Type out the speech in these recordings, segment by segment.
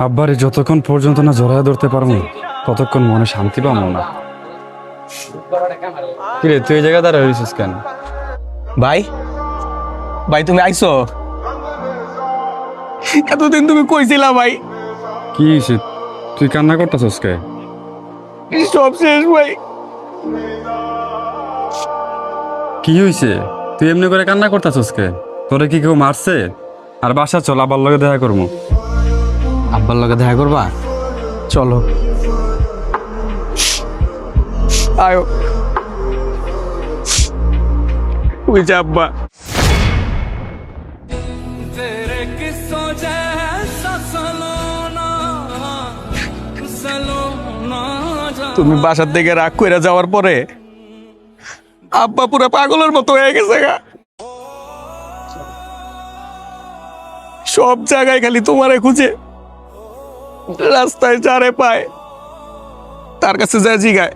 আব্বারে যতক্ষণ পর্যন্ত না জড়ায় ধরতে পারবো ততক্ষণ মনে শান্তি পাবো না। কিরে তুই এই জায়গায় দাঁড়া রয়েছিস কেন? ভাই ভাই তুমি আইছো? এতদিন তুমি কইছিলা ভাই। কি হয়েছে? তুই কান্না করতেছস কে? সব শেষ ভাই। কি হয়েছে? তুই এমনি করে কান্না করতেছস কে? তোরে কি কেউ মারছে? আর বাসা চল, আবার লগে দেখা করবো। আব্বার লগে দেখা করবা? চলো আয়ো। ওই যে আব্বা। তুমি বাসার থেকে রাগ কইরা যাওয়ার পরে আব্বা পুরো পাগলের মতো হয়ে গেছে গা। সব জায়গায় খালি তোমারে খুঁজে, রাস্তায় যারে পায় তার কাছে যায় জিগায়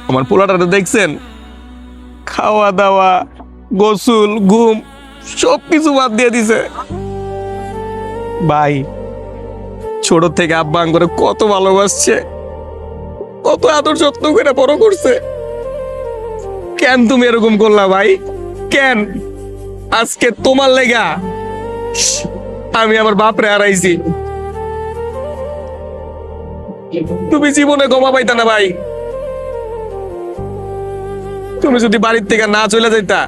আমার পোলাটারে দেখছেন? খাওয়া দাওয়া, গোসল, ঘুম সব কিছু বাদ দিয়ে দিছে। ভাই ছোট থেকে আব্বা করে কত ভালোবাসছে, কত আদর যত্ন করে বড় করছে। কেন তুমি এরকম করলা ভাই? কেন আজকে তোমার লেগা আমি আমার বাপরে হারাইছি? তুমি জীবনে ক্ষমা পাইতা না ভাই। তুমি যদি বাড়ির থেকে না চলে যাইতা,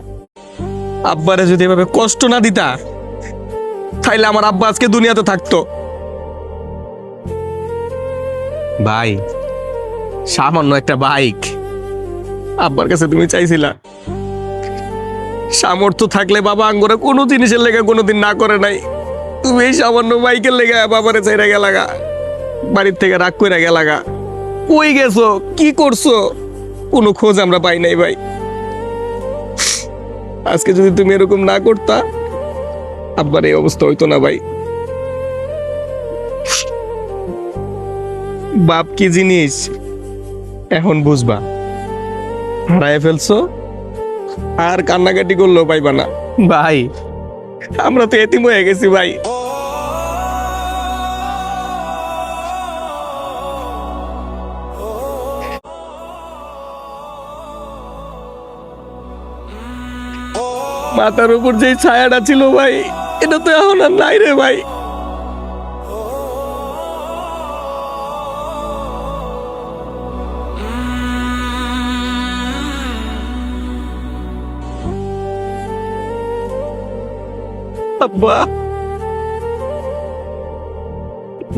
আব্বারে যদি এভাবে কষ্ট না দিতা, তাইলে আমার আব্বা আজকে দুনিয়াতে থাকতো। ভাই সামান্য একটা বাইক আব্বার কাছে তুমি চাইছিলা। সামর্থ্য থাকলে বাবা আঙ্গরে কোনো জিনিসের লেগে কোনোদিন না করে নাই। তুমি এই সামান্য বাইকের লেগে বাবারে চাইরা গেলাগা, বাড়ির থেকে রাগ করে গেলাগা। কই গেছো, কি করছো, কোনো খোঁজ আমরা পাই নাই ভাই। আজকে যদি তুমি এরকম না করতা, আব্বার এই অবস্থা হইতো না ভাই। বাপ কি জিনিস এখন বুঝবা। হারায় ফেলছো, আর কান্নাকাটি করলেও পাইবা না ভাই। আমরা তো এতিম হয়ে গেছি ভাই। মাথার উপর যে ছায়াটা ছিল ভাই, এটা তো এখন আর নাই রে ভাই। আব্বা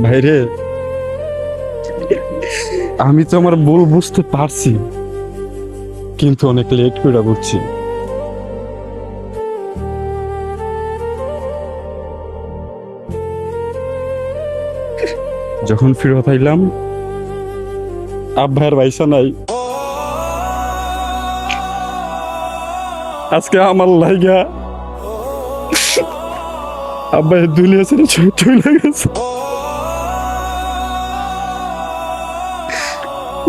ভাইরে, আমি তো আমার ভুল বুঝতে পারছি, কিন্তু অনেক লেট করে বুঝছি। যখন ফিরত আইলাম আব্বার পয়সা নাই। আজকে আমার লাইগা আব্বা এই দুনিয়া ছেড়ে চলে গেছে।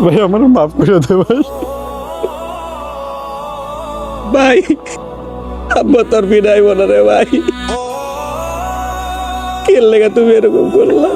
ভাই আমার মাফ করে দে ভাই। ভাই আব্বা তোর বিদায় বলো রে ভাই। কে লেগে তুমি এরকম করলা?